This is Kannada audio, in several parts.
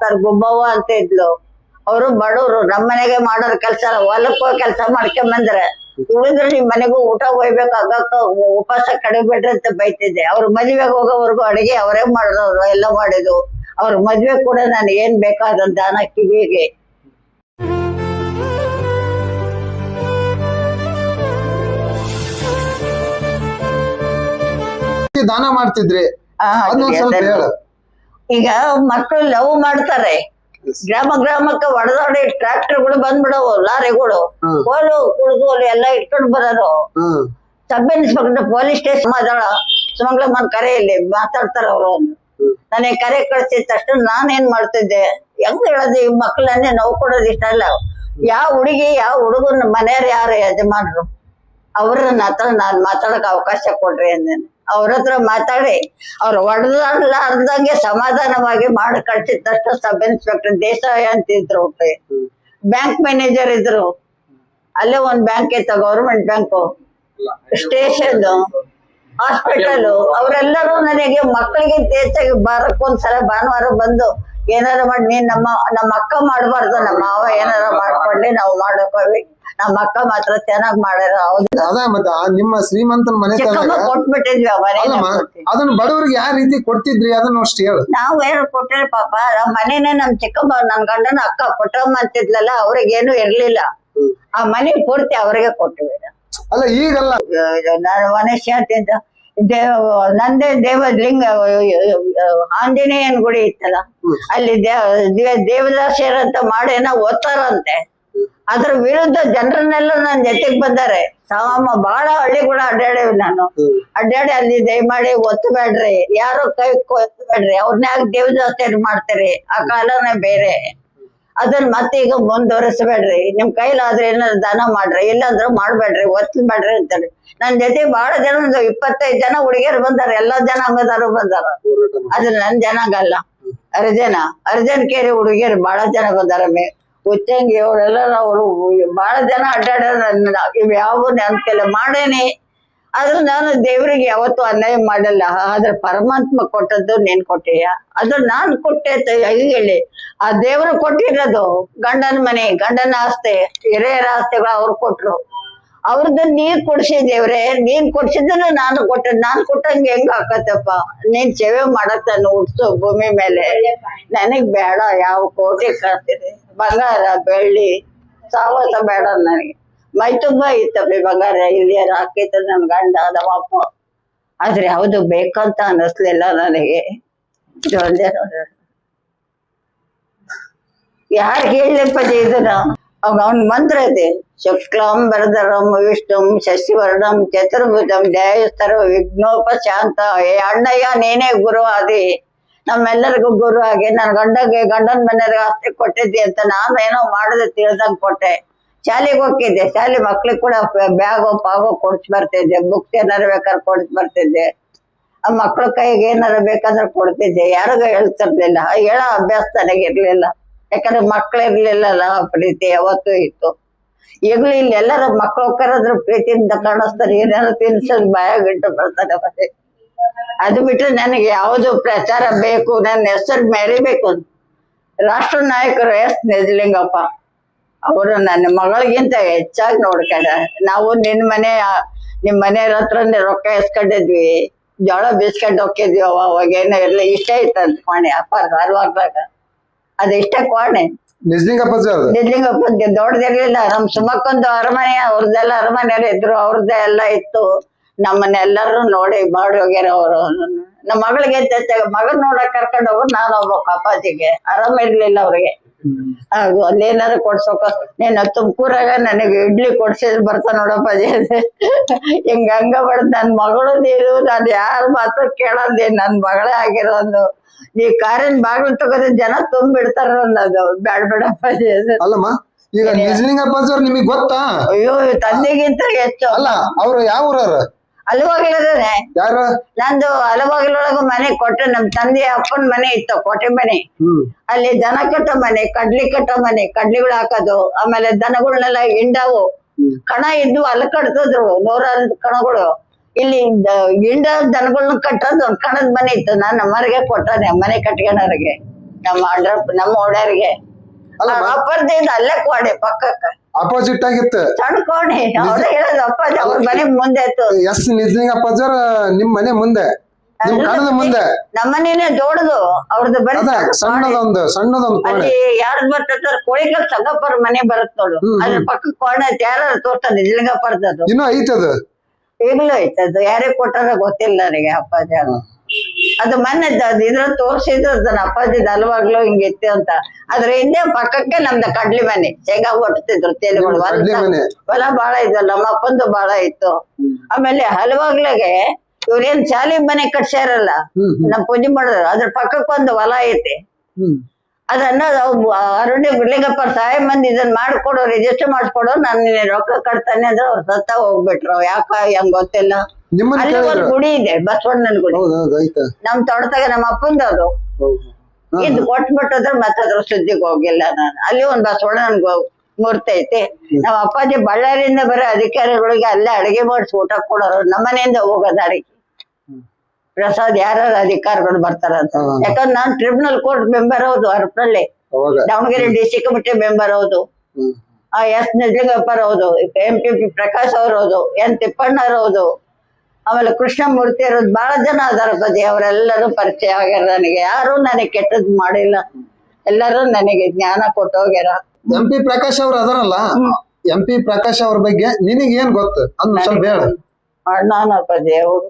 ಸರ್ ಗುಬ್ಬವ್ವ ಅಂತ ಇದ್ಲು. ಅವರು ಬಡವ್ರು, ನಮ್ಮನೆಗೆ ಮಾಡೋರ್ ಕೆಲ್ಸ ಹೊಲಕ್ ಹೋಗಿ ಕೆಲಸ ಮಾಡ್ಕೊಂಡ್ ಬಂದ್ರೆ ಉಳಿದ್ರೆ ನಿಮ್ ಮನೆಗೂ ಊಟ ಒಯ್ಬೇಕು, ಆಗಕ್ಕ ಉಪವಾಸ ಕಡಿಬೇಡ್ರಿ ಅಂತ ಬೈತಿದ್ದೆ. ಅವ್ರ ಮದ್ವೆಗೆ ಹೋಗೋವರೆಗೂ ಅಡಿಗೆ ಅವರೇ ಮಾಡಿದವ್ರು, ಎಲ್ಲ ಮಾಡಿದ್ರು. ಅವ್ರ ಮದ್ವೆ ಕೂಡ ನಾನು ಏನ್ ಬೇಕಾದ ದಾನ ಕಿವಿಗೆ ದಾನ ಮಾಡ್ತಿದ್ರಿ. ಈಗ ಮಕ್ಕಳು ಲವ್ ಮಾಡ್ತಾರೆ, ಗ್ರಾಮ ಗ್ರಾಮಕ್ಕೆ ಹೊಡೆದಾಡಿ ಟ್ರಾಕ್ಟರ್ಗಳು ಬಂದ್ಬಿಡವು, ಲಾರಿಗಳು ಕೋಲು ಕುಡ್ಗೋಲು ಎಲ್ಲ ಇಟ್ಕೊಂಡು ಬರೋರು. ಸಬ್ ಇನ್ಸ್ಪೆಕ್ಟರ್ ಪೊಲೀಸ್ ಸ್ಟೇಷನ್ ಸುಮಂಗ್ಲಮ್ಮನ್ ಕರೆಯಲ್ಲಿ ಮಾತಾಡ್ತಾರ ಅವರು. ನನಗೆ ಕರೆ ಕಳಿಸಿದ ತಕ್ಷಣ ನಾನೇನ್ ಮಾಡ್ತಿದ್ದೆ, ಹೆಂಗ್ ಹೇಳೋದು, ಈ ಮಕ್ಕಳನ್ನೇ ನೋವು ಕೊಡೋದು ಇಷ್ಟ ಅಲ್ಲ. ಯಾವ ಹುಡುಗಿ ಯಾವ ಹುಡುಗನ ಮನೆಯವ್ರು ಯಾರು ಯಜಮಾನ್ರು ಅವ್ರನ್ನ ಹತ್ರ ನಾನ್ ಮಾತಾಡಕ್ ಅವಕಾಶ ಕೊಡ್ರಿ ಅಂದೇನೆ. ಅವ್ರ ಹತ್ರ ಮಾತಾಡಿ ಅವ್ರು ಹೊಡೆದಾಡ್ಲಾರ್ದಂಗೆ ಸಮಾಧಾನವಾಗಿ ಮಾಡಿ ಕಳ್ಸಿದ ತಕ್ಷಣ ಸಬ್ ಇನ್ಸ್ಪೆಕ್ಟರ್ ದೇಸಾಯಿ ಅಂತಿದ್ರು, ಬ್ಯಾಂಕ್ ಮ್ಯಾನೇಜರ್ ಇದ್ರು. ಅಲ್ಲೇ ಒಂದ್ ಬ್ಯಾಂಕ್ ಇತ್ತು, ಗೌರ್ಮೆಂಟ್ ಬ್ಯಾಂಕು, ಸ್ಟೇಷನ್, ಹಾಸ್ಪಿಟಲ್. ಅವರೆಲ್ಲರೂ ನನಗೆ ಮಕ್ಕಳಿಗಿಂತ ಹೆಚ್ಚಾಗಿ ವಾರಕ್ಕೊಂದ್ಸಲ ಭಾನುವಾರ ಬಂದು ಏನಾರ ಮಾಡಿ, ನೀನ್ ನಮ್ಮ ಅಕ್ಕ ಮಾಡ್ಬಾರ್ದು, ನಮ್ಮ ಮಾವ ಏನಾರ ಮಾಡ್ಕೊಂಡ್ಲಿ ನಾವು ಮಾಡೋಕವಿ, ನಮ್ಮ ಅಕ್ಕ ಮಾತ್ರ ಚೆನ್ನಾಗ್ ಮಾಡ್ಯಾರ. ಅದ ಮತ್ತ ನಿಮ್ಮ ಶ್ರೀಮಂತನ ಮನೆ ಕೊಟ್ಬಿಟ್ಟಿದ್ವಿ. ಅದನ್ನ ಬಡವರಿಗೆ ಯಾವ ರೀತಿ ಕೊಡ್ತಿದ್ರಿ ಅದನ್ನ ಅಷ್ಟು ಹೇಳು. ನಾವು ಏನು ಕೊಟ್ಟಿರಿ ಪಾಪ, ನಮ್ಮ ಮನೇನೆ ನಮ್ ಚಿಕ್ಕಮ್ಮ ನನ್ ಗಂಡನ ಅಕ್ಕ ಕೊಟ್ಟಮ್ಮ ಅಂತಿದ್ಲಲ್ಲ, ಅವ್ರಿಗೇನು ಇರ್ಲಿಲ್ಲ. ಆ ಮನೆ ಪೂರ್ತಿ ಅವ್ರಿಗೆ ಕೊಟ್ಟಿವಿ. ಅಲ್ಲ ಈಗಲ್ಲ, ನಾನು ಮನುಷ್ಯ ಅಂತ ನಂದೇ ದೇವಲಿಂಗ ಆಂಜನೇಯನ್ ಗುಡಿ ಇತ್ತಲ್ಲ, ಅಲ್ಲಿ ದೇವದಾಸಿಯರ್ ಅಂತ ಮಾಡೇನ ಓದ್ತಾರಂತೆ. ಅದ್ರ ವಿರುದ್ಧ ಜನರನ್ನೆಲ್ಲ ನನ್ ಜೊತೆಗ್ ಬಂದಾರೆ. ಸಾಮಮ್ಮ ಬಹಳ ಹಳ್ಳಿಗಳ ಅಡ್ಡಾಡೇವಿ ನಾನು. ಅಡ್ಡಾಡಿ ಅಲ್ಲಿ ದಯಮಾಡಿ ಒತ್ತಬೇಡ್ರಿ, ಯಾರೋ ಕೈ ಒತ್ತಬೇಡ್ರಿ, ಅವ್ರನ್ನ ಯಾಕೆ ದೇವದಾಸಿಯರ್ ಮಾಡ್ತೀರಿ, ಆ ಕಾಲನೇ ಬೇರೆ. ಅದನ್ನ ಮತ್ತೆ ಈಗ ಮುಂದುವರಿಸಬೇಡ್ರಿ, ನಿಮ್ ಕೈಲಾದ್ರೆ ಏನಾದ್ರು ದಾನ ಮಾಡ್ರಿ, ಇಲ್ಲಾಂದ್ರೆ ಮಾಡ್ಬೇಡ್ರಿ, ಒತ್ತಬೇಡ್ರಿ ಅಂತಾರೆ. ನನ್ ಜೊತೆ ಬಹಳ ಜನ, 25 ಜನ ಹುಡುಗಿಯರು ಬಂದಾರ, ಎಲ್ಲಾ ಜನಾಂಗದವರು ಬಂದಾರ. ಅದು ನನ್ ಜನಾಂಗ ಅಲ್ಲ, ಅರ್ಜನ್ ಕೇರಿ ಹುಡುಗಿಯರು ಬಹಳ ಜನ ಬಂದಾರ. ಉಚ್ಚಂಗಿ ಅವರೆಲ್ಲ ಅವರು ಬಹಳ ಜನ ಅಡ್ಡಾಡ್ಯಾರ. ಇವ್ ಯಾವ ನೆನಪಿಲ್ಲ ಮಾಡೇನಿ, ಆದ್ರೆ ನಾನು ದೇವ್ರಿಗೆ ಯಾವತ್ತೂ ಅನ್ಯಾಯ ಮಾಡಲ್ಲ. ಆದ್ರೆ ಪರಮಾತ್ಮ ಕೊಟ್ಟದ್ದು ನೀನ್ ಕೊಟ್ಟಿಯ, ಅದು ನಾನ್ ಕೊಟ್ಟೆ ಹೇಳಿ. ಆ ದೇವ್ರು ಕೊಟ್ಟಿರೋದು ಗಂಡನ ಮನೆ, ಗಂಡನ ಆಸ್ತಿ, ಹಿರಿಯರ ಆಸ್ತಿಗಳು ಅವ್ರು ಕೊಟ್ರು. ಅವ್ರದ್ದು ನೀರ್ ಕೊಡ್ಸಿದೇವ್ರೆ, ನೀನ್ ಕೊಡ್ಸಿದ್ದನ್ನು ನಾನು ಕೊಟ್ಟೆ. ನಾನ್ ಕೊಟ್ಟಂಗೆ ಹೆಂಗ್ ಹಾಕತ್ತಪ್ಪ, ನೀನ್ ಸೇವೆ ಮಾಡಕ್ ನಾನು ಹುಡ್ಸು ಭೂಮಿ ಮೇಲೆ. ನನಗ್ ಬೇಡ ಯಾವ ಕೋಟಿ ಕಳ್ಸಿದೆ, ಬಂಗಾರ ಬೆಳ್ಳಿ ಸಾವಾಸ ಬೇಡ ನನಗೆ. ಮೈ ತುಂಬಾ ಇತ್ತಪ್ಪಿ ಬಂಗಾರ, ಇಲ್ಲಿ ಹಾಕಿತ್ತು ನನ್ ಗಂಡ ನಮ್ಮಪ್ಪ. ಆದ್ರೆ ಯಾವ್ದು ಬೇಕಂತ ಅನ್ನಿಸ್ಲಿಲ್ಲ ನನಗೆ. ಒಂದೇ ನೋಡ್ರಿ, ಯಾರು ಹೇಳಪ್ಪ ಇದನ್ನ. ಅವನ್ ಮಂತ್ರ ಇದೆ, ಶುಕ್ಲಾಂಬರಧರಂ ವಿಷ್ಣುಂ ಶಶಿವರ್ಣಂ ಚತುರ್ಭುಜಂ ಧ್ಯಾಯಸ್ಥರ ವಿಘ್ನೋಪಶಾಂತ. ಅಣ್ಣಯ್ಯ ನೀನೇ ಗುರು ಆದಿ, ನಮ್ಮೆಲ್ಲರಿಗೂ ಗುರು ಆಗಿ ನನ್ ಗಂಡನ ಮನೆಯವ್ರಿಗೆ ಆಸ್ತಿ ಕೊಟ್ಟಿದ್ದಿ ಅಂತ ನಾನು ಏನೋ ಮಾಡದೆ ತಿಳಿದಂಗ್ ಕೊಟ್ಟೆ. ಶಾಲೆಗೆ ಹೋಗ್ತಿದ್ದೆ, ಶಾಲೆ ಮಕ್ಳಿಗೆ ಕೂಡ ಬ್ಯಾಗೋ ಪಾಗೋ ಕೊಡ್ಸ್ ಬರ್ತಿದ್ದೆ, ಬುಕ್ಸ್ ಏನಾರು ಬೇಕಾದ್ರೆ ಕೊಡ್ಸ್ ಬರ್ತಿದ್ದೆ. ಆ ಮಕ್ಳ ಕೈಗೆ ಏನಾರು ಬೇಕಾದ್ರೆ ಕೊಡ್ತಿದ್ದೆ, ಯಾರಿಗೂ ಹೇಳ್ತಿರ್ಲಿಲ್ಲ. ಹೇಳೋ ಅಭ್ಯಾಸ ನನಗಿರ್ಲಿಲ್ಲ, ಯಾಕಂದ್ರೆ ಮಕ್ಳಿರ್ಲಿಲ್ಲಲ್ಲ. ಪ್ರೀತಿ ಯಾವತ್ತೂ ಇತ್ತು. ಈಗಲೂ ಇಲ್ಲಿ ಎಲ್ಲರ ಮಕ್ಳು ಕರೆದ್ರು ಪ್ರೀತಿಯಿಂದ ಕಾಣಿಸ್ತಾರೆ, ಏನಾರು ತಿನ್ಸೋದು ಬಾಯಾಗಿಟ್ಟು ಬರ್ತಾರೆ. ಮತ್ತೆ ಅದು ಬಿಟ್ರೆ ನನಗೆ ಯಾವುದು ಪ್ರಚಾರ ಬೇಕು, ನನ್ನ ಹೆಸರು ಮೆರಿಬೇಕು. ರಾಷ್ಟ್ರ ನಾಯಕರು ಎಸ್ ನಿಜಲಿಂಗಪ್ಪ ಅವರು ನನ್ನ ಮಗಳಿಗಿಂತ ಹೆಚ್ಚಾಗಿ ನೋಡ್ಕೊಂಡ. ನಾವು ನಿಮ್ ಮನೆಯವ್ರ ಹತ್ರನೇ ರೊಕ್ಕ ಎಸ್ಕೊಂಡಿದ್ವಿ, ಜೋಳ ಬೀಸ್ಕೊಂಡು ಹೋಗಿದ್ವಿ. ಅವಾಗೇನೋ ಇರ್ಲಿ, ಇಷ್ಟ ಇತ್ತಂತ ಕೋಣೆ ಅಪ್ಪ ಧಾರವಾಡದಾಗ, ಅದು ಇಷ್ಟ ಕೋಣೆ. ನಿಜಲಿಂಗಪ್ಪ ದೊಡ್ಡದಿರ್ಲಿಲ್ಲ. ನಮ್ ಸುಮಕ್ಕೊಂದು ಅರಮನೆ, ಅವ್ರದ್ದೆಲ್ಲ ಅರಮನೆಯವ್ರು ಇದ್ರು, ಅವ್ರದ್ದೇ ಎಲ್ಲ ಇತ್ತು. ನಮ್ಮನ್ನೆಲ್ಲರೂ ನೋಡಿ ಮಾಡಿ ಹೋಗ್ಯಾರ ಅವರು. ನಮ್ಮ ಮಗಳಿಗೆ ಮಗನ್ ನೋಡಕ್ ಕರ್ಕೊಂಡು ಹೋಗೋದು ನಾನು ಹೋಗ್ಬೇಕು. ಅಪ್ಪಾಜಿಗೆ ಆರಾಮ ಇರ್ಲಿಲ್ಲ ಅವ್ರಿಗೆ. ಅಲ್ಲೇನಾದ್ರು ಕೊಡ್ಸೋಕ, ನೀನ್ ತುಮಕೂರಾಗ ನನಗೆ ಇಡ್ಲಿ ಕೊಡ್ಸಿದ್ರು ಬರ್ತಾ ನೋಡಪ್ಪಾಜಿ ಹಂಗ ಬಡ್ದು ನನ್ ಮಗಳು ನೀರು, ನಾನು ಯಾರ ಮಾತು ಕೇಳೋದೇ, ನನ್ ಮಗಳೇ ಆಗಿರೋದು. ನೀ ಕಾರಿನ ಬಾಗಿಲು ತಗೋದ್ರೆ ಜನ ತುಂಬಿಡ್ತಾರ ಅನ್ನೋದು. ಬೇಡಪ್ಪಾಜಿ ಅಲ್ಲಮ್ಮ. ಈಗ ನಿಜಲಿಂಗಪ್ಪ ನಿಮಗ್ ಗೊತ್ತಾ? ಅಯ್ಯೋ, ತಂದೆಗಿಂತ ಹೆಚ್ಚು. ಅಲ್ಲ, ಅವ್ರು ಯಾವ ಊರವ್ರ? ಅಲುವಾಗ್ಲೇ ಯಾರು? ನಂದು ಅಲುವಾಗ್ಲೊಳಗ ಮನೆ ಕೊಟ್ಟೆ. ನಮ್ ತಂದೆ ಅಪ್ಪನ ಮನೆ ಇತ್ತು, ಕೋಟೆ ಮನೆ. ಅಲ್ಲಿ ದನ ಕಟ್ಟೋ ಮನೆ, ಕಡ್ಲಿ ಕಟ್ಟೋ ಮನೆ, ಕಡ್ಲಿಗಳು ಹಾಕೋದು. ಆಮೇಲೆ ದನಗಳನ್ನೆಲ್ಲ ಹಿಂಡವು ಕಣ ಇದ್ದು ಅಲ್ಲಿ ಕಟ್ತಿದ್ರು 100 ಕಣಗಳು. ಇಲ್ಲಿ ಹಿಂಡ ದನಗಳನ್ನ ಕಟ್ಟೋದು ಒಂದ್ ಕಣದ ಮನೆ ಇತ್ತು. ನಾನು ನಮ್ಮರಿಗೆ ಕೊಟ್ಟಾನೆ ಮನೆ ಕಟ್ಕೊಳೋರಿಗೆ. ನಮ್ಮ ಓಡ್ಯಾರಿಗೆ ಅಪ್ಪರ್ದಿಂದ ಅಲ್ಲೇ ಕೋಣೆ ಪಕ್ಕಕ್ಕ ಅಪೋಸಿಟ್ ಆಗಿತ್ತು ಸಣ್ಣ ಕೋಣೆ ಅವ್ರ ಹೇಳೋದು ಅಪ್ಪಾಜಿ ಅವ್ರ ಮನೆ ಮುಂದೆ ಇತ್ತು. ಎಸ್ ನಿಜ್ಲಿಂಗ ಅಪ್ಪಾಜರ್ ನಿಮ್ ಮನೆ ಮುಂದೆ ನಿಮ್ ಕಣದ ಮುಂದೆ ನಮ್ಮನೇನೆ ದೊಡ್ಡದು ಅವ್ರದ್ದು ಬರೀ ಸಣ್ಣದೊಂದು ಕೋಣೆ. ಅಲ್ಲಿ ಯಾರ್ದು ಬರ್ತದ ಕೋಳಿಕಲ್ ಸಂಗಪ್ಪರ ಮನೆ ಬರುತ್ತ ನೋಡು ಅದ್ರ ಪಕ್ಕ ಕೋಣೆ ಯಾರು ತೋರ್ತಾರ ನಿಜ್ಲಿಂಗಪ್ಪರ್ದದು ಇನ್ನೂ ಐತದ ಈಗಲೂ ಐತದು ಯಾರಿಗೆ ಕೊಟ್ಟಾರ ಗೊತ್ತಿಲ್ಲ ನನಗೆ ಅಪ್ಪಾಜಿ ಅದು ಮೊನ್ನೆ ಇದ್ರ ತೋರ್ಸಿದ್ರು ಅದನ್ನ ಅಪ್ಪಾಜಿ ಅಲ್ವಾಗ್ಲೂ ಹಿಂಗಿತ್ತು ಅಂತ. ಅದ್ರ ಹಿಂದೆ ಪಕ್ಕಕ್ಕೆ ನಮ್ದು ಕಡ್ಲಿ ಮನೆ ಶೇಂಗಾ ಹೊಡ್ತಿದ್ರು ತೇಲಿಗಳು ಹೊಲ ಬಾಳ ಇದ್ವಲ್ಲ ನಮ್ಮ ಅಪ್ಪಂದು ಬಾಳ ಇತ್ತು. ಆಮೇಲೆ ಹಲವಾಗ್ಲಾಗೆ ಇವ್ರೇನ್ ಶಾಲಿ ಮನೆ ಕಟ್ಸ್ಯಾರಲ್ಲ ನಮ್ ಪೂಜೆ ಮಾಡಿದ್ರು ಅದ್ರ ಪಕ್ಕಕ್ಕೆ ಒಂದು ಹೊಲ ಐತಿ. ಅದನ್ನ ಅರುಣಿ ಲಿಂಗಪ್ಪ ಸಹಾಯ ಮಂದಿ ಇದನ್ನ ಮಾಡ್ಕೊಡೋ ರಿಜಿಸ್ಟರ್ ಮಾಡ್ಕೊಡೋ ನಾನು ರೊಕ್ಕ ಕಟ್ತಾನೆ ಅಂದ್ರೆ ಅವ್ರು ಸತ್ತ ಹೋಗ್ಬಿಟ್ರು. ಯಾಕ ಹೆಂಗ್ ಗೊತ್ತಿಲ್ಲ. ಅಲ್ಲಿ ಒಂದು ಗುಡಿ ಇದೆ ಬಸವಣ್ಣನ ಗುಡಿ ನಮ್ ತೋಟದಾಗ ನಮ್ಮ ಅಪ್ಪಂದವ್ರು ಇದು ಕೊಟ್ಬಿಟ್ಟಿದ್ರೆ ಮತ್ತದ್ರ ಸುದ್ದಿಗೆ ಹೋಗಿಲ್ಲ ನಾನು. ಅಲ್ಲಿ ಒಂದ್ ಬಸವಣ್ಣನ ಮೂರ್ತಿ ಐತಿ. ನಾವ್ ಅಪ್ಪಾಜಿ ಬಳ್ಳಾರಿಯಿಂದ ಬರೋ ಅಧಿಕಾರಿಗಳಿಗೆ ಅಲ್ಲೇ ಅಡಿಗೆ ಮಾಡಿಸಿ ಊಟ ಕೊಡೋರು. ನಮ್ಮನೆಯಿಂದ ಹೋಗೋದು ಅಡಿಗೆ ಪ್ರಸಾದ್ ಯಾರು ಅಧಿಕಾರಿಗಳು ಬರ್ತಾರಂತ. ಯಾಕಂದ್ರೆ ನಾನ್ ಟ್ರಿಬ್ಯುನಲ್ ಕೋರ್ಟ್ ಮೆಂಬರ್ ಹೌದು Harapanahalli Davanagere DC committee member ಹೌದು. ಎಸ್ ನಿಜಲಿಂಗಪ್ಪರ್ ಹೌದು, MPP ಪ್ರಕಾಶ್ ಅವ್ರ ಹೌದು, ಎನ್ ತಿಪ್ಪಣ್ಣರ್ ಹೌದು, ಆಮೇಲೆ ಕೃಷ್ಣಮೂರ್ತಿ ಇರೋದು ಬಹಳ ಜನ ಅದಾರ ಬದಿ. ಅವರೆಲ್ಲರೂ ಪರಿಚಯ ಆಗ್ಯಾರ ನನಗೆ. ಯಾರು ನನಗೆ ಕೆಟ್ಟದ್ ಮಾಡಿಲ್ಲ, ಎಲ್ಲರೂ ನನಗೆ ಜ್ಞಾನ ಕೊಟ್ಟೋಗ್ಯಾರ. MP ಪ್ರಕಾಶ್ ಅವ್ರು ಅದರಲ್ಲ, MP ಪ್ರಕಾಶ್ ಅವ್ರ ಬಗ್ಗೆ ನಿನಗೆ ಏನ್ ಗೊತ್ತು ಅದ್ ಸ್ವಲ್ಪ ಹೇಳ. ಅಣ್ಣನಪ್ಪಜಿ ಅವರು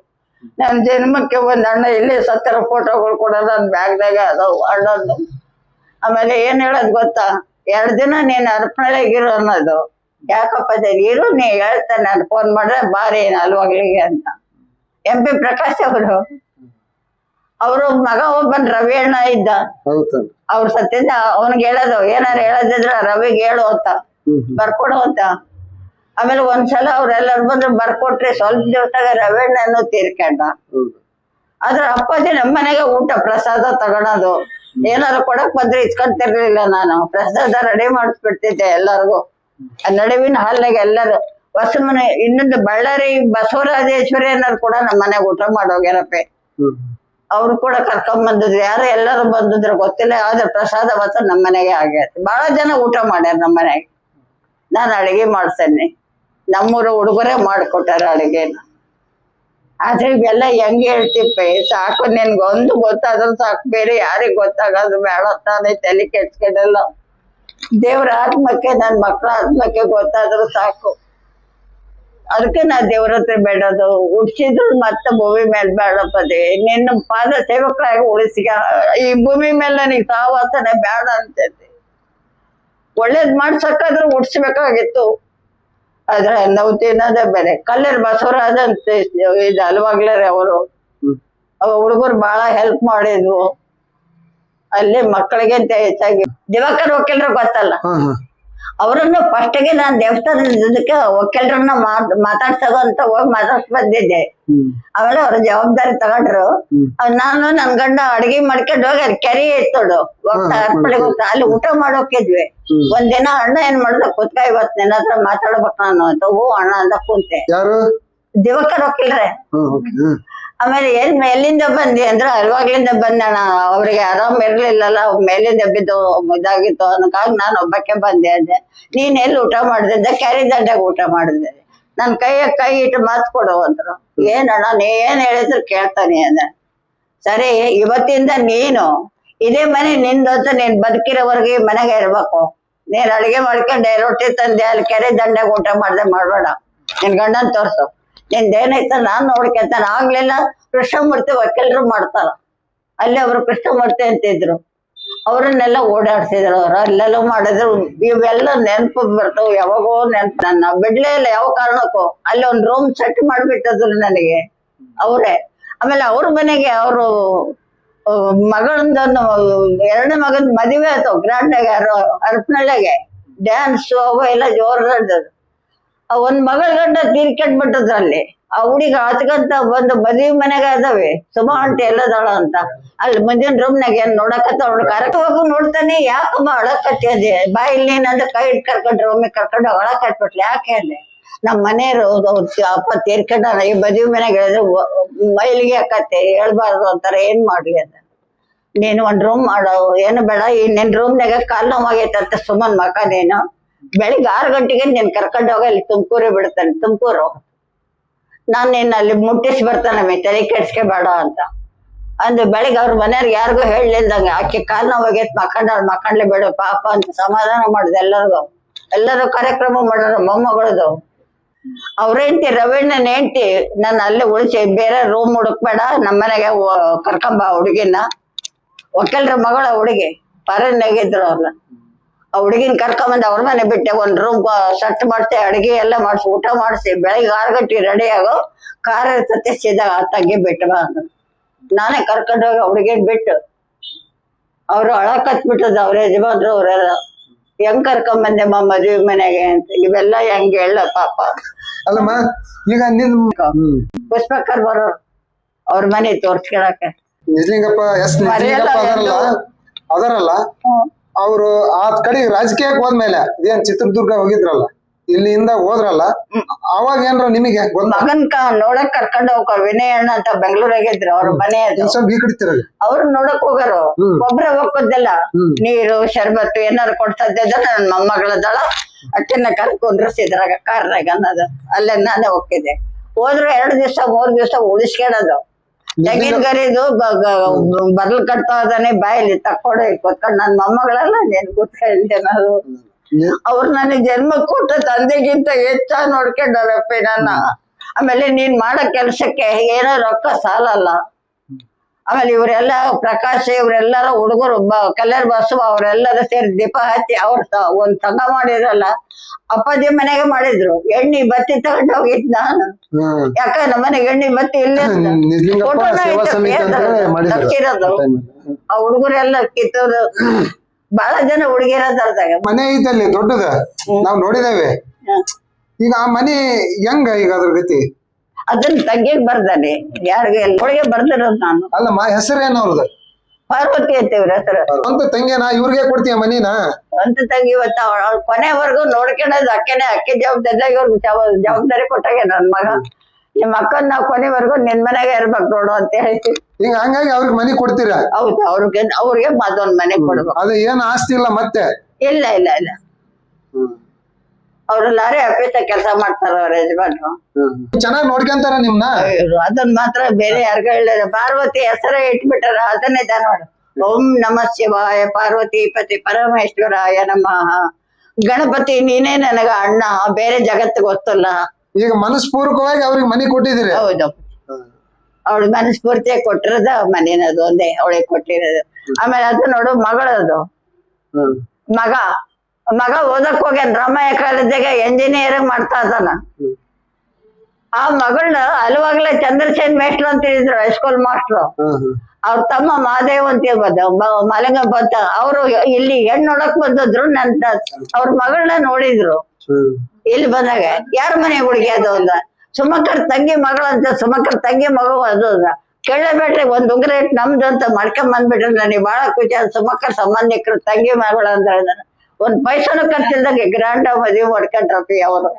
ನನ್ ಜನ್ಮಕ್ಕೆ ಒಂದ್ ಅಣ್ಣ ಇಲ್ಲಿ ಸತ್ತರ ಫೋಟೋಗಳು ಕೊಡೋದು ನನ್ ಬ್ಯಾಗ್ದಾಗ ಅದಾವ ಅಣ್ಣಂದು. ಆಮೇಲೆ ಏನ್ ಹೇಳೋದ್ ಗೊತ್ತಾ, 2 ದಿನ ನೀನ್ ಹರಪನಹಳ್ಳಿಗಿರು ಅನ್ನೋದು. ಯಾಕಪ್ಪ ಇರು ನೀ ಹೇಳ್ತಾನೆ ನಾನು ಫೋನ್ ಮಾಡ್ರೆ ಬಾರಿ ಅಲ್ವಾಗ್ಲಿಗೆ ಅಂತ. MP ಪ್ರಕಾಶ್ ಅವರು ಮಗ ಒಬ್ಬನ್ ರವಿ ಅಣ್ಣ ಇದ್ದ. ಅವ್ರ ಸತ್ತಿದ್ದ ಅವನಿಗೆ ಹೇಳೋದು ಏನಾರು ಹೇಳೋದಿದ್ರ ರವಿಗೆ ಹೇಳು ಅಂತ ಬರ್ಕೊಡು ಅಂತ. ಆಮೇಲೆ ಒಂದ್ಸಲ ಅವ್ರೆಲ್ಲರೂ ಬಂದ್ರು ಬರ್ಕೊಟ್ರಿ. ಸ್ವಲ್ಪ ದಿವಸದಾಗ ರವಿ ಅಣ್ಣನು ತೀರ್ಕೊಂಡ. ಆದ್ರ ಅಪ್ಪಾಜಿ ನಮ್ಮನೆಗೆ ಊಟ ಪ್ರಸಾದ ತಗೊಳೋದು ಏನಾರು ಕೊಡಕ್ ಬಂದ್ರೆ ಇಸ್ಕೊಂತಿರ್ಲಿಲ್ಲ. ನಾನು ಪ್ರಸಾದ ರೆಡಿ ಮಾಡಿಸ್ಬಿಡ್ತಿದ್ದೆ ಎಲ್ಲರಿಗೂ. ನಡುವಿನ ಹಾಲ್ನಾಗ ಎಲ್ಲರೂ ಹೊಸ ಮನೆ ಇನ್ನೊಂದು ಬಳ್ಳಾರಿ ಬಸವರಾಜೇಶ್ವರಿ ಅನ್ನೋರು ಕೂಡ ನಮ್ಮ ಮನೆಗೆ ಊಟ ಮಾಡೋಗ್ಯಾರಪ್ಪೆ. ಅವ್ರು ಕೂಡ ಕರ್ಕೊಂಡ್ ಬಂದಿದ್ರು. ಯಾರು ಎಲ್ಲರೂ ಬಂದಿದ್ರು ಗೊತ್ತಿಲ್ಲ. ಆದ್ರೆ ಪ್ರಸಾದ ಮಾತ್ರ ನಮ್ಮ ಮನೆಗೆ ಆಗೈತೆ. ಬಹಳ ಜನ ಊಟ ಮಾಡ್ಯಾರ ನಮ್ಮ ಮನೆಗೆ. ನಾನು ಅಡಿಗೆ ಮಾಡ್ತೇನೆ. ನಮ್ಮೂರು ಹುಡುಗರೇ ಮಾಡ್ಕೊಟ್ಟಾರ ಅಡಿಗೆನ. ಆದ್ರೆ ಇವೆಲ್ಲ ಹೆಂಗ್ ಹೇಳ್ತಿಪ್ಪೆ, ಸಾಕು ನಿನ್ಗೊಂದು ಗೊತ್ತಾದ್ರು ಸಾಕು, ಬೇರೆ ಯಾರಿಗ್ ಗೊತ್ತಾಗೋದು ಬೇಡ ತಾನೇ ತಲೆ ಕೆಡ್ಸ್ಕೊಂಡಲ್ಲ. ದೇವ್ರ ಆತ್ಮಕ್ಕೆ ನನ್ ಮಕ್ಳ ಆತ್ಮಕ್ಕೆ ಗೊತ್ತಾದ್ರು ಸಾಕು. ಅದಕ್ಕೆ ನಾ ದೇವ್ರ ಹತ್ರ ಬೇಡದು. ಉಡ್ಸಿದ್ರು ಮತ್ತೆ ಭೂಮಿ ಮೇಲೆ ಬೇಡಪ್ಪದೆ. ನಿನ್ನ ಪಾದ ಸೇವಕರಾಗಿ ಉಳಿಸಿಕ ಈ ಭೂಮಿ ಮೇಲೆ ನನಗೆ ಸಾವಾಸನೆ ಬೇಡ ಅಂತೈತಿ. ಒಳ್ಳೇದ್ ಮಾಡ್ಸಕ್ಕಾದ್ರೂ ಉಡ್ಸ್ಬೇಕಾಗಿತ್ತು. ಆದ್ರೆ ನಾವು ತಿನ್ನೋದೇ ಬೇರೆ. ಕಲ್ಲರ್ ಬಸವರಾಜ ಅಂತ ಇದು ಅಲ್ವಾಗ್ಲರೆ ಅವರು ಹುಡುಗರು ಬಹಳ ಹೆಲ್ಪ್ ಮಾಡಿದ್ವು. ಅಲ್ಲಿ ಮಕ್ಕಳಿಗೆ ಅಂತ ಹೆಚ್ಚಾಗಿ ದಿವಾಕರ್ ವಕೀಲರು ಗೊತ್ತಲ್ಲ, ಅವರನ್ನು ಫಸ್ಟ್ಗೆ ನಾನ್ ದೇವಸ್ಥಾನದಕ್ಕೆ ವಕೀಲರನ್ನ ಮಾತಾಡ್ಸೋದು ಅಂತ ಹೋಗಿ ಮಾತಾಡ್ಸ್ ಬಂದಿದ್ದೆ. ಆಮೇಲೆ ಅವ್ರ ಜವಾಬ್ದಾರಿ ತಗೊಂಡ್ರು. ನಾನು ನನ್ ಗಂಡ ಅಡಿಗೆ ಮಾಡ್ಕೊಂಡು ಹೋಗಿ ಅಲ್ಲಿ ಕೆರೆ ಇತ್ತೋಡು ಹೋಗ್ತಾ ಅಲ್ಲಿ ಊಟ ಮಾಡೋಕಿದ್ವಿ. ಒಂದಿನ ಅಣ್ಣ ಏನ್ ಮಾಡ್ದ ಕೂತ್ಕ ಇವತ್ ನಿನ್ನ ಹತ್ರ ಮಾತಾಡ್ಬೇಕು ನಾನು ಅಂತ. ಅಣ್ಣ ಅಂತ ಕುಂತೆ. ದಿವಾಕರ್ ವಕೀಲ್ರೆ. ಆಮೇಲೆ ಎಲ್ಲಿಂದ ಬಂದಿ ಅಂದ್ರೆ ಅಲ್ವಾಗ್ಲಿಂದ ಬಂದಣ್ಣ. ಅವ್ರಿಗೆ ಆರಾಮ್ ಇರ್ಲಿಲ್ಲಲ್ಲ, ಮೇಲಿಂದ ಬಿದ್ದು ಇದಾಗಿತ್ತು ಅನ್ನೋಕಾಗ ನಾನು ಒಬ್ಬಕ್ಕೆ ಬಂದೆ ಅಂದೆ. ನೀನ್ ಎಲ್ಲಿ ಊಟ ಮಾಡಿದೆ? ಕ್ಯಾರಿ ದಂಡ್ಯಾಗ ಊಟ ಮಾಡಿದೆ. ನನ್ ಕೈ ಇಟ್ಟು ಮಾತು ಕೊಡು ಅಂದ್ರು. ಏನಣ್ಣ ನೀ ಏನ್ ಹೇಳಿದ್ರು ಕೇಳ್ತಾನೆ ಅಂದ. ಸರಿ ಇವತ್ತಿಂದ ನೀನು ಇದೇ ಮನೆ ನಿಂದು ಅಂತ ನೀನ್ ಬದುಕಿರೋವರೆಗೆ ಮನೆಗೆ ಇರ್ಬೇಕು. ನೀನ್ ಅಡಿಗೆ ಮಾಡ್ಕೊಂಡೆ ರೊಟ್ಟಿ ತಂದೆ ಅಲ್ಲಿ ಕೆರೆ ದಂಡ್ಯಾಗ ಊಟ ಮಾಡ್ದೆ ಮಾಡ್ಬೇಡ. ನಿನ್ ಗಂಡನ್ ತೋರ್ಸು. ನಿಂದೇನೈತ ನಾನ್ ನೋಡ್ಕೊಂತಾನೆ. ಆಗ್ಲಿಲ್ಲ ಕೃಷ್ಣಮೂರ್ತಿ ವಕೀಲರು ಮಾಡ್ತಾರ. ಅಲ್ಲಿ ಅವ್ರು ಕೃಷ್ಣಮೂರ್ತಿ ಅಂತಿದ್ರು. ಅವ್ರನ್ನೆಲ್ಲ ಓಡಾಡ್ಸಿದ್ರು. ಅವ್ರು ಅಲ್ಲೆಲ್ಲ ಮಾಡಿದ್ರು. ಇವೆಲ್ಲ ನೆನಪು ಬರ್ತಾವ. ಯಾವಾಗೋ ನೆನಪು ನನ್ನ ಬಿಡ್ಲೇ ಇಲ್ಲ ಯಾವ ಕಾರಣಕ್ಕೂ. ಅಲ್ಲಿ ಒಂದ್ ರೂಮ್ ಸೆಟ್ ಮಾಡ್ಬಿಟ್ಟದ್ರು ನನಗೆ ಅವ್ರೆ. ಆಮೇಲೆ ಅವ್ರ ಮನೆಗೆ ಅವರು ಮಗಳಂದನ್ನು 2ನೇ ಮಗನ್ ಮದುವೆ ಆಯ್ತು ಗ್ರ್ಯಾಂಡ್ ಆಗಿ ಹರಪನಹಳ್ಳಿಗೆ. ಡ್ಯಾನ್ಸ್ ಅವು ಎಲ್ಲ ಜೋರ್ ನಡೆದದು. ಒಂದ್ ಮಗಳ ಗಂಡ ತೀರ್ಕೊಂಡ್ಬಿಟ್ಟದ್ರಲ್ಲಿ. ಆ ಹುಡುಗ ಹತ್ಕಂತ ಬಂದು ಮದ್ವಿ ಮನೆಗೆ ಅದಾವೆ ಸುಮಾ ಆಂಟಿ ಎಲ್ಲದಾಳ ಅಂತ. ಅಲ್ಲಿ ಮುಂದಿನ ರೂಮ್ನಾಗ ಏನ್ ನೋಡಕತ್ತ ಅವಳು ಕರೆಕ್ಟ್ ಹೋಗು ನೋಡ್ತಾನೆ. ಯಾಕಮ್ಮ ಅಳಕತ್ತಿ ಅದೇ ಬಾಯಿಲ್ ನೀನಂದ ಕೈ ಇಟ್ಟು ಕರ್ಕೊಂಡ್ರು ಒಮ್ಮೆ ಕರ್ಕೊಂಡು ಅಳಕಟ್ಬಿಟ್ಲಿ. ಯಾಕೆ ಅಂದೆ ನಮ್ ಮನೆಯವರು ಅಪ್ಪ ತೀರ್ಕೊಂಡ ಈ ಮದ್ವಿ ಮನೆಗೆ ಹೇಳಿದ್ರೆ ಮೈಲಿಗೆ ಹಾಕತ್ತೆ ಹೇಳ್ಬಾರ್ದು ಅಂತಾರೆ. ಏನ್ ಮಾಡ್ಲಿ ಅಂತ ನೀನು ಒಂದ್ ರೂಮ್ ಮಾಡೋ, ಏನು ಬೇಡ, ಈ ನಿನ್ ರೂಮ್ನಾಗ ಕಾಲ್ ನೋವಾಗೈತಂತ ಸುಮ್ಮನ್ ಮಕ ನೀನು. ಬೆಳಿಗ್ಗೆ 6 ಗಂಟೆಗೆ ನೀನ್ ಕರ್ಕೊಂಡು ಹೋಗಿ ಅಲ್ಲಿ ತುಮಕೂರಿಗೆ ಬಿಡ್ತಾನೆ, ತುಮಕೂರು. ನಾನ್ ನಿನ್ನ ಅಲ್ಲಿ ಮುಟ್ಟಿಸಿ ಬರ್ತಾನಮ್ಮಿ, ತಲೆ ಕೆಡ್ಸ್ಕೊಬೇಡ ಅಂತ ಅಂದು. ಬೆಳಿಗ್ಗೆ ಅವ್ರ ಮನೆಯವ್ರಿಗೆ ಯಾರಿಗೂ ಹೇಳಿಲ್ದಂಗ ಆಕೆ ಕಾಲ್ ನೋವಾಗೈತ್ ಮಕ್ಕಂಡ್ಲೆ ಬೇಡ ಪಾಪ ಅಂತ ಸಮಾಧಾನ ಮಾಡುದು ಎಲ್ಲರಿಗೂ. ಎಲ್ಲರೂ ಕಾರ್ಯಕ್ರಮ ಮಾಡೋರು ಮೊಮ್ಮಗಳದು. ಅವ್ರೇಂತಿ ರವೀಣ್ಣನ ಹೆಂಡ್ತಿ ನಾನು ಅಲ್ಲೇ ಉಳಿಸಿ ಬೇರೆ ರೂಮ್ ಹುಡುಕ್ಬೇಡ, ನಮ್ಮನೆಗೆ ಕರ್ಕೊಂಬ ಹುಡುಗಿನ. ವಕೀಲ್ರ ಮಗಳ ಹುಡುಗಿ ಫಾರಿನ್ನಾಗಿದ್ರು ಅವ್ರ. ಆ ಹುಡುಗಿನ ಕರ್ಕೊಂಬಂದ್ ಅವ್ರ ಮನೆ ಬಿಟ್ಟೆ, ಒಂದ್ ರೂಮ್ ಸೆಟ್ ಮಾಡ್ತೆ, ಅಡಿಗೆ ಎಲ್ಲ ಮಾಡಿಸಿ ಊಟ ಮಾಡಿಸಿ ಬೆಳಿಗ್ಗೆ 6 ಗಂಟೆಗೆ ರೆಡಿ ಆಗೋ, ಕಾರ್ ಇರ್ತತೆ ಸೀದಾ ತಗ್ಗಿ ಬಿಟ್ಟು ಬಾ ಅಂದ್ರು. ನಾನೇ ಕರ್ಕೊಂಡು ಹೋಗಿ ಹುಡುಗಿನ ಬಿಟ್ಟು ಅವ್ರು ಅಳಕತ್ಬಿಟ್ಟದ ಅವ್ರ ಯಜಮಾನ್ರು ಅವರೆಲ್ಲ. ಹೆಂಗ್ ಕರ್ಕೊಂಬಂದೆಮ್ಮ ಮದ್ವೆ ಮನೆಗೆ ಅಂತ. ಇವೆಲ್ಲ ಹೆಂಗ್ ಹೇಳ ಪಾಪ. ಅಲ್ಲಮ್ಮ ಈಗ ನಿನ್ ಪುಷ್ಪಕರ್ ಬರೋರು ಅವ್ರ ಮನೆ ತೋರ್ಸ್ಕೊಳಕ್ಕೆ. ನಿಜಲಿಂಗಪ್ಪ ನಿಜಲಿಂಗಪ್ಪ ಅದರಲ್ಲ ಅವ್ರು ಆ ಕಡೆ ರಾಜಕೀಯಕ್ಕೆ ಹೋದ್ಮೇಲೆ ಏನ್ ಚಿತ್ರದುರ್ಗ ಹೋಗಿದ್ರಲ್ಲ, ಇಲ್ಲಿಂದ ಹೋದ್ರಲ್ಲ, ಅವಾಗ ಏನ್ರ ನಿಮಗೆ ಮಗನ್ ನೋಡಕ್ ಕರ್ಕೊಂಡ್ ಹೋಗ ವಿನಯ್ ಅಣ್ಣ ಅಂತ ಬೆಂಗಳೂರಾಗಿದ್ರು ಅವ್ರ ಮನೆ. ಅವ್ರು ನೋಡಕ್ ಹೋಗಾರು, ಒಬ್ರೆ ಹೋಗೋದಿಲ್ಲ. ನೀರು ಶರ್ಬತ್ತು ಏನಾರು ಕೊಡ್ಸದ್ದ ನನ್ ಮೊಮ್ಮಗಳದಳ ಅಕ್ಕನ್ನ ಕರ್ಕೊಂಡ್ರಸಿದ್ರಾಗ ಕಾರ್ನಾಗ ಅನ್ನೋದು. ಅಲ್ಲೇ ನಾನೇ ಹೋಗಿದ್ದೆ. ಹೋದ್ರು 2 ದಿವಸ 3 ದಿವಸ ಉಳಿಸ್ಕೊಳೋದು. ತೆಂಗಿನ ಗರಿದು ಬರ್ಲ್ ಕಟ್ತಾ ಇದ್ದಾನೆ, ಬಾಯಲ್ಲಿ ತಕ್ಕೊಂಡು ಕೊತ್ಕೊಂಡು ನನ್ ಮೊಮ್ಮಗಳೆಲ್ಲ ನೀನ್ ಕೂತ್ಕೊಂಡಿದ್ದೆ ನಾನು. ಅವ್ರು ನನಗೆ ಜನ್ಮ ಕೊಟ್ಟ ತಂದೆಗಿಂತ ಹೆಚ್ಚಾಗಿ ನೋಡ್ಕೊಂಡಾರಪ್ಪಿ ನನ್ನ. ಆಮೇಲೆ ನೀನ್ ಮಾಡೋ ಕೆಲ್ಸಕ್ಕೆ ಏನೋ ರೊಕ್ಕ ಸಾಲಲ್ಲ. ಆಮೇಲೆ ಇವರೆಲ್ಲ ಪ್ರಕಾಶ್ ಇವರೆಲ್ಲರೂ ಹುಡುಗರು ಕಲ್ಲರ್ ಬಸವ ಅವರೆಲ್ಲರೂ ಸೇರಿ ದೀಪ ಹಚ್ಚಿ ಅವ್ರ ಒಂದ್ ಸಂಘ ಮಾಡಿದ್ರಲ್ಲ, ಅಪ್ಪಾಜಿ ಮನೆಗೆ ಮಾಡಿದ್ರು. ಎಣ್ಣೆ ಬತ್ತಿ ತಗೊಂಡು ಹೋಗಿದ್ ನಾನು. ಯಾಕ ನಮ್ಮನೆಗೆ ಎಣ್ಣೆ ಬತ್ತಿ ಇಲ್ಲ ತಪ್ಪಿರೋದು. ಆ ಹುಡುಗರೆಲ್ಲ ಕಿತ್ತೋದು. ಬಹಳ ಜನ ಹುಡುಗಿರೋದ್ರದಾಗ ಮನೆ ಐತಲ್ಲಿ ದೊಡ್ಡದ, ನಾವ್ ನೋಡಿದೇವೆ. ಈಗ ಆ ಮನೆ ಹೆಂಗ ಈಗ ಅದ್ರ ಗತಿ? ಅದನ್ನ ತಂಗಿಗ್ ಬರ್ದಾನೆ, ಯಾರಿಗೆ ಒಳಗೆ ಬರ್ದಿರೋದು ನಾನು. ಅಲ್ಲಮ್ಮ ಹೆಸರೇನು ಅವ್ರದ್ದು? ಪಾರ್ವತಿ ಅಂತ ಇವ್ರ ಹೆಸರು. ಅಂತ ತಂಗಿನ ಇವ್ರಿಗೆ ಕೊಡ್ತೀಯ ಮನಿನ? ಅಂತ ತಂಗಿ ಇವತ್ತ ಅವಳ ಕೊನೆವರೆಗೂ ನೋಡ್ಕೊಳ್ಳೋದು ಅಕ್ಕೆನೆ. ಅಕ್ಕೆ ಜವಾಬ್ದಾರಿ ಇವ್ರಿಗೆ ಜವಾಬ್ದಾರಿ ಕೊಟ್ಟಾಗೆ ನನ್ ಮಗ. ನಿಮ್ ಅಕ್ಕನ್ ನಾವ್ ಕೊನೆವರೆಗೂ ನಿನ್ ಮನೆಗೆ ಇರ್ಬೇಕು ನೋಡು ಅಂತ ಹೇಳ್ತೀವಿ. ಈಗ ಹಂಗಾಗಿ ಅವ್ರಿಗೆ ಮನಿ ಕೊಡ್ತೀರಾ? ಹೌದು, ಅವ್ರಿಗೆ ಮತ್ತೊಂದ್ ಮನೆ ಕೊಡ್ಬೇಕು. ಅದು ಏನ್ ಆಸ್ತಿ ಇಲ್ಲ ಮತ್ತೆ? ಇಲ್ಲ ಇಲ್ಲ ಇಲ್ಲ, ಅವ್ರು ಲಾರಿ ಆಫೀಸ ಕೆಲಸ ಮಾಡ್ತಾರ ಅವ್ರ ಯಜಮಾನ್ರು. ಚೆನ್ನಾಗಿ ನೋಡ್ಕೊಂತಾರ ನಿಮ್ನ? ಅದನ್ನ ಮಾತ್ರ ಬೇರೆ ಯಾರಿಗ ಹೇಳಿದ. ಪಾರ್ವತಿ ಹೆಸರೇ ಇಟ್ಬಿಟ್ಟಾರ, ಅದನ್ನೇ ದಾನವಾಡ. ಓಂ ನಮಃ ಶಿವಾಯ ಪಾರ್ವತಿ ಪತಿ ಪರಮೇಶ್ವರಾಯ ನಮಃ. ಗಣಪತಿ ನೀನೇ ನನಗ ಅಣ್ಣ, ಬೇರೆ ಜಗತ್ತಿಗೆ ಗೊತ್ತಲ್ಲ. ಈಗ ಮನಸ್ಪೂರ್ವಕವಾಗಿ ಅವ್ರಿಗೆ ಮನಿ ಕೊಟ್ಟಿದ್ದೀರಿ? ಹೌದು, ಅವಳ ಮನಸ್ಫೂರ್ತಿಯಾಗಿ ಕೊಟ್ಟಿರೋದ ಮನೇನದು ಒಂದೇ ಅವಳಿಗೆ ಕೊಟ್ಟಿರೋದು. ಆಮೇಲೆ ಅದು ನೋಡು ಮಗಳದು. ಮಗ ಓದಕ್ ಹೋಗ್ಯಾನ, ರಾಮಯ್ಯ ಕಾಲೇಜಿಗೆ ಎಂಜಿನಿಯರಿಂಗ್ ಮಾಡ್ತಾ ಇದ್ದಾನ. ಆ ಮಗಳನ್ನ ಅಲ್ವಾಗ್ಲೇ ಚಂದ್ರಸೇನ್ ಮೇಷ್ಟ್ರು ಅಂತ ಹೇಳಿದ್ರು, ಹೈಸ್ಕೂಲ್ ಮಾಸ್ಟ್ರು. ಅವ್ರ ತಮ್ಮ ಮಹಾದೇವ್ ಅಂತ ಹೇಳ್ಬೋದು, ಮಲಂಗ ಬಂತ. ಅವ್ರು ಇಲ್ಲಿ ಹೆಣ್ಣು ನೋಡಕ್ ಬಂದಿದ್ರು. ಅವ್ರ ಮಗಳನ್ನ ನೋಡಿದ್ರು ಇಲ್ಲಿ ಬಂದಾಗ. ಯಾರ ಮನೆ ಹುಡುಗಿ ಅದು ಅಂದ. ಸುಮಕ್ಕರ್ ತಂಗಿ ಮಗಳಂತ. ಸುಮಕ್ಕರ್ ತಂಗಿ ಮಗು ಅದು ಅಂದ. ಕೇಳಬೇಡ್ರಿ, ಒಂದ್ ಉಂಗ್ರ ಇಟ್ಟು ನಮ್ದು ಅಂತ ಮಾಡ್ಕೊಂಡ್ ಬಂದ್ಬಿಟ್ರೆ ನನಗೆ ಬಹಳ ಖುಷಿ. ಸುಮಕ್ಕರ್ ಸಂಬಂಧಿಕರು ತಂಗಿ ಮಗಳು ಅಂತ ಹೇಳಿದಾರೆ. ಒಂದ್ ಪೈಸನು ಖರ್ಚಿಲ್ದಂಗೆ ಗ್ರ್ಯಾಂಡ್ ಮದುವೆ ಮಾಡ್ಕೊಂಡ್ರಪ್ಪಿ ಅವರು.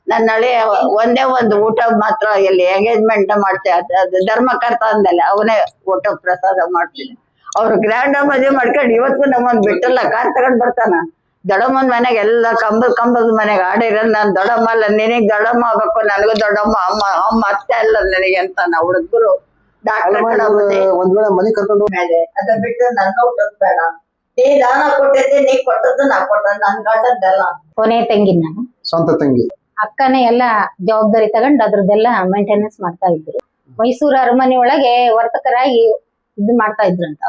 ನನ್ನ ಹಳೆ ಒಂದೇ ಒಂದು ಊಟ ಮಾತ್ರ ಇಲ್ಲಿ ಎಂಗೇಜ್ಮೆಂಟ್ ಮಾಡ್ತೇವೆ, ಅದು ಧರ್ಮಕರ್ತ ಅಂದಲ್ಲ, ಅವನೇ ಊಟ ಪ್ರಸಾದ ಮಾಡ್ತೀನಿ. ಅವ್ರು ಗ್ರ್ಯಾಂಡ್ ಮದುವೆ ಮಾಡ್ಕೊಂಡು ಇವತ್ತು ನಮ್ಮನ್ ಬಿಟ್ಟಲ್ಲ. ಕಾರ್ ತಗೊಂಡ್ ಬರ್ತಾನ. ದೊಡ್ಡಮ್ಮನ ಮನೆಗೆ ಎಲ್ಲ ಕಂಬದ ಮನೆಗೆ ಆಡಿರ. ನಾನ್ ದೊಡ್ಡಮ್ಮ ಅಲ್ಲ, ನಿನಗ್ ದೊಡ್ಡಮ್ಮ ಆಗ್ಬೇಕು, ನನಗೂ ದೊಡ್ಡಮ್ಮ, ಅಮ್ಮ ಅತ್ತೆ ಅಲ್ಲ ನನಗೆ ಅಂತ ನಾ ಹುಡುಗರು ಡಾಕ್ಟರ್ ಒಂದ್ ವೇಳೆ ಮನೆ ಕರ್ಕೊಂಡು ಅದ ಬಿಟ್ಟು ನನ್ನ ಊಟದ್ ಬೇಡ. ನೀ ದಾನ ಕೊಟ್ಟಿದ್ದೆ, ನೀ ಕೊಟ್ಟದ್ದು ನಾ ಕೊಟ್ಟದ್ದು, ನನ್ ಗಂಡದ್ದೆಲ್ಲ. ಕೊನೆ ತಂಗಿ ನಾನು, ಸ್ವಂತ ತಂಗಿ. ಅಕ್ಕನೇ ಎಲ್ಲಾ ಜವಾಬ್ದಾರಿ ತಗೊಂಡ್ ಅದ್ರದ್ದೆಲ್ಲ ಮೇಂಟೆನೆನ್ಸ್ ಮಾಡ್ತಾ ಇದ್ರು. ಮೈಸೂರು ಅರಮನೆ ಒಳಗೆ ವರ್ತಕರಾಗಿ ಇದು ಮಾಡ್ತಾ ಇದ್ರಂತ.